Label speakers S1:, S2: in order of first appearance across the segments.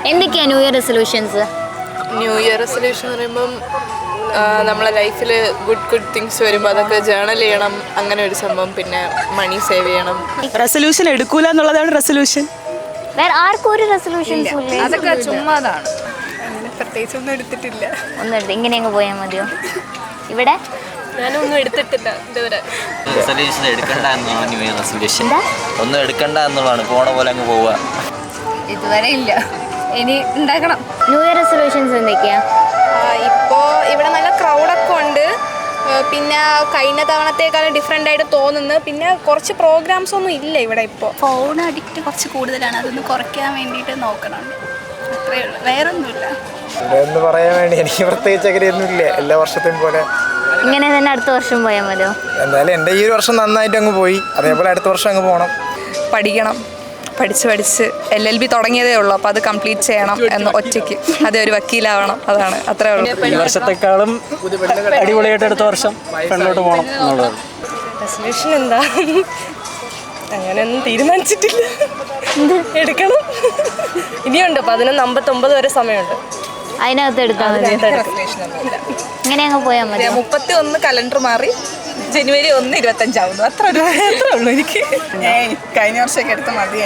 S1: എന്തൊക്കെയാണ് new year resolutions?
S2: New year resolution എന്ന് പറയുമ്പം നമ്മളെ ലൈഫിൽ ഗുഡ് തിങ്സ് വരുമ്പോൾ അതൊക്കെ ജേണൽ ചെയ്യണം, അങ്ങനെ ഒരു സംഭവം. പിന്നെ മണി സേവ് ചെയ്യണം.
S3: റെസൊല്യൂഷൻ എടുക്കൂല എന്നുള്ളതാണ് റെസൊല്യൂഷൻ.
S1: വേറെ ആർക്കും ഒരു റെസൊല്യൂഷൻസും ഇല്ല.
S2: അതൊക്കെ ചുമ്മാതാണ്, അങ്ങനെ പ്രത്യേകിച്ചൊന്നും എടുത്തിട്ടില്ല.
S1: ഒന്നും ഇങ്ങനെ അങ്ങ് പോയാൽ മതിയോ? ഇവിടെ
S2: ഞാനൊന്നും എടുത്തിട്ടില്ല ഇതുവരെ.
S4: റെസൊല്യൂഷൻ എടുക്കണ്ട എന്നാണ് ന്യൂ ഇയർ റെസൊല്യൂഷൻ. ഒന്നും എടുക്കണ്ട എന്നുള്ളതാണ്, പോണ പോലെ അങ്ങ് പോവുക.
S2: ഇതുവരെ ഇല്ല, ഇനി ഉണ്ടാക്കണം.
S1: ന്യൂ ഇയർ റെസൊല്യൂഷൻസ് എന്തൊക്കെയാ?
S5: ഇപ്പോൾ ഇവിടെ നല്ല ക്രൗഡൊക്കെ ഉണ്ട്. പിന്നെ കഴിഞ്ഞ തവണത്തേക്കാളും ഡിഫറെൻ്റ് ആയിട്ട് തോന്നുന്നു. പിന്നെ കുറച്ച് പ്രോഗ്രാംസ് ഒന്നും ഇല്ല ഇവിടെ ഇപ്പോൾ.
S6: ഫോൺ അഡിക്റ്റ് കുറച്ച് കൂടുതലാണ്, അതൊന്ന് കുറയ്ക്കാൻ വേണ്ടിയിട്ട് നോക്കണം. അത്രയേ ഉള്ളൂ, വേറൊന്നുമില്ല.
S7: എന്ന് പറയാൻ വേണ്ടി എനിക്ക് പ്രത്യേകിച്ച് അങ്ങനെയൊന്നുമില്ല. എല്ലാ വർഷത്തെയും പോലെ
S1: ഇങ്ങനെ തന്നെ അടുത്ത വർഷം പോയാൽ മതിയോ?
S7: എന്തായാലും എൻ്റെ ഈ ഒരു വർഷം നന്നായിട്ട് അങ്ങ് പോയി, അതേപോലെ അടുത്ത വർഷം അങ്ങ് പോകണം.
S5: പഠിക്കണം, പഠിച്ച് LLB തുടങ്ങിയതേ ഉള്ളൂ. അപ്പോൾ അത് കംപ്ലീറ്റ് ചെയ്യണം എന്ന് ഒറ്റയ്ക്ക്. അതേ ഒരു വക്കീലാവണം, അതാണ്, അത്രേ ഉള്ളൂ.
S3: ഈ വർഷത്തെക്കാളും അടിപൊളിയായിട്ട് അടുത്ത വർഷം ഫ്രണ്ടിലോട്ട് പോകണം എന്നുള്ളതാണ്.
S2: റെസൊല്യൂഷൻ എന്താ, അങ്ങനെയൊന്നും തീരുമാനിച്ചിട്ടില്ല. എടുക്കണം, ഇനിയുണ്ട്. 11:59 വരെ സമയമുണ്ട്.
S1: അതിനകത്ത് എടുത്താൽ മതി. ഇങ്ങനെ അങ്ങ് പോയാൽ മതി.
S5: 31 കലണ്ടർ മാറി ജനുവരി 1 25 അത്രേ ഉള്ളൂ എനിക്ക്. കഴിഞ്ഞ വർഷമൊക്കെ എടുത്ത മതി.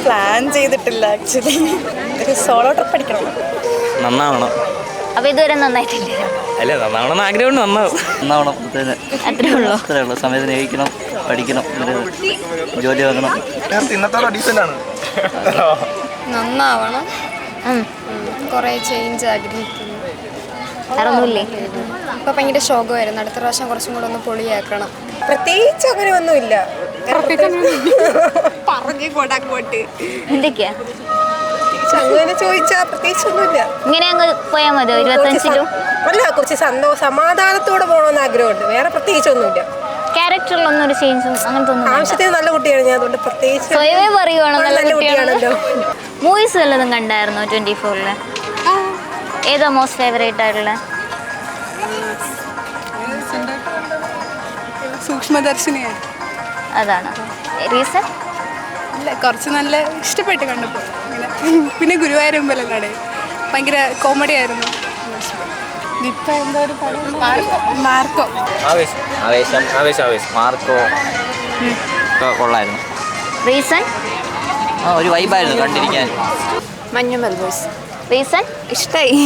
S5: പ്ലാൻ ചെയ്തിട്ടില്ല ആക്ച്വലി. ഒരു സോളോ ട്രിപ്പ് അടിക്കണം.
S4: നന്നാവണം.
S1: അപ്പൊ ഇതുവരെ നന്നായിട്ടില്ല.
S4: അല്ലേ, നന്നാവണം ആഗ്രഹമുണ്ട്. നന്നാവണം,
S1: അത്രേ ഉള്ളൂ.
S4: അത്രേ ഉള്ളൂ. സമയത്തിന് കഴിക്കണം, പഠിക്കണം, ജോലി വാങ്ങണം.
S7: ഇന്നത്തോടെ ഡീസൻ്റ് ആണ്.
S5: നന്നാവണം, കുറേ ചേഞ്ച് ആഗ്രഹിക്കുന്നു.
S1: വേറൊന്നുമില്ലേ?
S5: ഇപ്പൊ ഭയങ്കര ശോകമായിരുന്നു. അടുത്ത പ്രാവശ്യം കുറച്ചും കൂടെ ഒന്ന് പൊളിയാക്കണം. പ്രത്യേകിച്ച് അങ്ങനെ ഒന്നുമില്ല. പറഞ്ഞു കൊണ്ടാക്കോട്ട്
S1: എന്തൊക്കെയാ
S5: അങ്ങനെ ചോദിച്ചാ പ്രത്യേകിച്ചൊന്നുമില്ല.
S1: ഇങ്ങനെ അങ്ങ് പോയാൽ മതിയോ? 25-ലും
S5: അല്ല, കുറച്ച് സമാധാനത്തോടെ പോകണമെന്ന് ആഗ്രഹമുണ്ട്. വേറെ പ്രത്യേകിച്ചൊന്നുമില്ല.
S1: ക്യാരക്ടറിലൊന്നും ഒരു ചേഞ്ചും അങ്ങനത്തെ ഒന്നും
S5: ആവശ്യത്തിന് നല്ല കുട്ടിയാണ് ഞാൻ, അതുകൊണ്ട് പ്രത്യേകിച്ച്
S1: സ്വയമേ പറയുവാണോ നല്ല
S5: കുട്ടിയാണല്ലോ.
S1: മൂവീസ് വല്ലതും കണ്ടായിരുന്നോ 24-ല്? ഏതാ മോസ്റ്റ് ഫേവറേറ്റ് ആയിട്ടുള്ള?
S6: സൂക്ഷ്മദർശിനിയാണ്.
S1: അതാണ് റീസൺ?
S6: അല്ല, കുറച്ച് നല്ല ഇഷ്ടപ്പെട്ട് കണ്ടപ്പോൾ. പിന്നെ ഗുരുവായൂരമ്പലം കട ഭയങ്കര കോമഡി ആയിരുന്നു. ഇപ്പം എന്തോ ഒരു മാർക്കോ
S4: മാർക്കോ കൊള്ളായിരുന്നു.
S1: റീസൺ?
S4: ഒരു വൈബായിരുന്നു കണ്ടിരിക്കാൻ.
S5: Manjummel boys
S1: reason?
S5: ഇഷ്ടായി,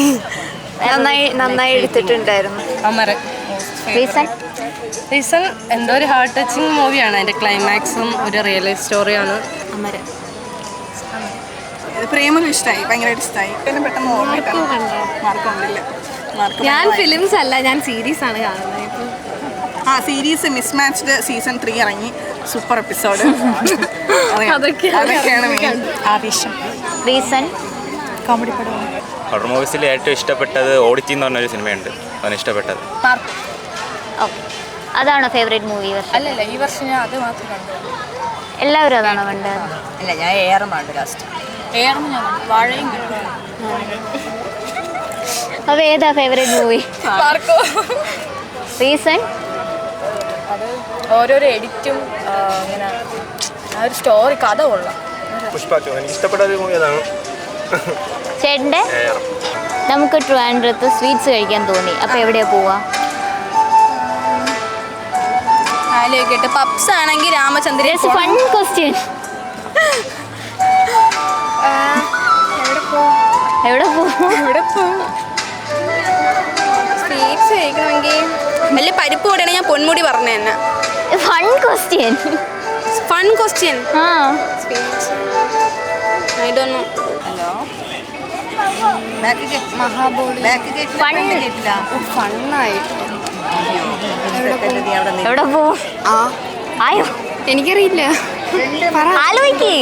S5: നന്നായി എടുത്തിട്ടുണ്ടായിരുന്നു.
S2: അമരൻ.
S1: റീസൺ
S2: എന്തോ ഒരു ഹാർട്ട് ടച്ചിങ് മൂവിയാണ്. അതിൻ്റെ ക്ലൈമാക്സും ഒരു റിയൽ ലൈഫ് സ്റ്റോറിയാണ്.
S1: അമരൻ.
S6: പ്രേമം ഇഷ്ടമായി, ഭയങ്കരമായിട്ട് ഇഷ്ടമായി. പിന്നെ പെട്ടെന്ന് ഓർമ്മയിട്ടാണ് മാർക്കോ ഉണ്ടില്ല.
S5: ഞാൻ ഫിലിംസ് അല്ല, ഞാൻ സീരീസ് ആണ് കാണുന്നത്.
S6: സീരീസ് മിസ്മാച്ച്ഡ് സീസൺ 3 ഇറങ്ങി. Super episode. അതൊക്കെയാണ് മെയിൻ ആവേശം.
S1: റീസൺ?
S6: കോമഡി പടമാണ്.
S8: ഹൊറർ മൂവീസിൽ ഏറ്റവും ഇഷ്ടപ്പെട്ടത് ഓഡിറ്റി എന്ന് പറഞ്ഞൊരു സിനിമയുണ്ട്, അതാണ് ഇഷ്ടപ്പെട്ടത്.
S1: ഓക്കെ, അതാണോ ഫേവറേറ്റ് മൂവി?
S2: അല്ലല്ല, ഈ വർഷം ഞാൻ അത് മാത്രം കണ്ടു.
S1: എല്ലാവരും അതാണോ കണ്ടത്?
S2: അല്ല, ഞാൻ ഏറമാണ് ലാസ്റ്റ്. ഏറം ഞാൻ വാഴയും.
S1: അപ്പോൾ ഏതാ ഫേവറേറ്റ് മൂവി?
S2: മാർക്കോ.
S1: റീസൺ?
S2: അത് ഓരോരോ എഡിറ്റും അങ്ങനെ ആ ഒരു സ്റ്റോറി, കഥ കൊള്ളാം.
S7: പുഷ്പ എനിക്ക് ഇഷ്ടപ്പെട്ട ഒരു മൂവി അതാണ്.
S1: ചേട്ടൻ്റെ? നമുക്ക് ട്രിവാൻഡ്രത്ത് സ്വീറ്റ്സ് കഴിക്കാൻ തോന്നി, അപ്പോൾ എവിടെയാ പോവാ?
S5: ആലോചിക്കട്ടെ. പപ്സ് ആണെങ്കിൽ രാമചന്ദ്രൻ.
S1: Fun question. എവിടെ പോവും?
S5: സ്വീറ്റ്സ് കഴിക്കണമെങ്കിൽ വലിയ പരിപ്പ് കൂടെയാണ് ഞാൻ പൊന്മുടി പറഞ്ഞു തന്നെ.
S1: Fun question.
S5: Fun question.
S1: ആ,
S5: ഐ ഡോണ്ട് നോ. ഫണ്ണായിട്ട്
S1: എവിടെ പോവും? ആയോ?
S5: എനിക്കറിയില്ല,
S1: ആലോചിക്കേ.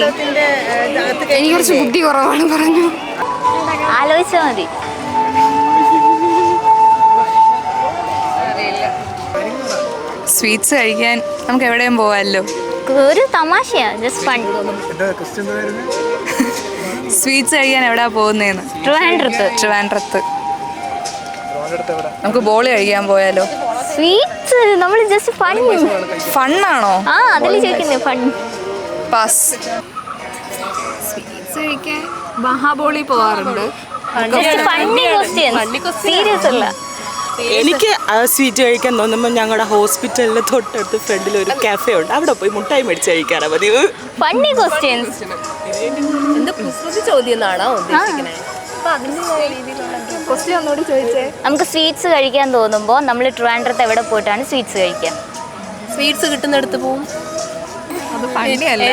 S5: എനിക്ക് കുറച്ച് ബുദ്ധി കുറവാണ്, പറഞ്ഞു.
S1: ആലോചിച്ചാൽ മതി.
S5: സ്വീറ്റ്സ് കഴിക്കാൻ നമുക്ക് എവിടെയും പോവാമല്ലോ.
S1: ഒരു തമാശയാ, ജസ്റ്റ് ഫൺ.
S9: സ്വീറ്റ്സ് കഴിക്കാൻ എവിടാ പോകുന്നതെന്ന്? ട്രിവാൻഡ്രത്ത്. നമുക്ക് ബോളി കഴിക്കാൻ പോയാലോ?
S1: സ്വീറ്റ്സ് നമ്മൾ ജസ്റ്റ്
S9: ഫണ്ണാണോ?
S1: അതിൽ ചോദിക്കുന്നത് ഫൺ.
S9: പാസ്.
S5: സ്വീറ്റ്സ് കഴിക്കാൻ മഹാബോളി പോകാറുണ്ട്.
S1: സീരിയസ് അല്ല.
S10: എനിക്ക് സ്വീറ്റ് കഴിക്കാൻ തോന്നുമ്പോൾ ഞങ്ങളുടെ ഹോസ്പിറ്റലിന് തൊട്ടടുത്ത് ഫ്രണ്ടിൽ ഒരു കാഫേ ഉണ്ട്, അവിടെ പോയി മുട്ടായി മേടിച്ച് കഴിക്കാറാണ് പതിവ്.
S1: Funny questions.
S5: ചോദ്യം എന്നാണോ ഉദ്ദേശിക്കുന്നത്? ക്വസ്റ്റ്യൻ ഒന്നുകൂടി ചോദിച്ചേ.
S1: നമുക്ക് സ്വീറ്റ്സ് കഴിക്കാൻ തോന്നുമ്പോൾ നമ്മൾ ട്രിവാൻഡ്രത്ത് എവിടെ പോയിട്ടാണ് സ്വീറ്റ്സ് കഴിക്കുക?
S5: സ്വീറ്റ്സ് കിട്ടുന്നിടത്ത് പോവും. അത് ഫണ്ണി അല്ല.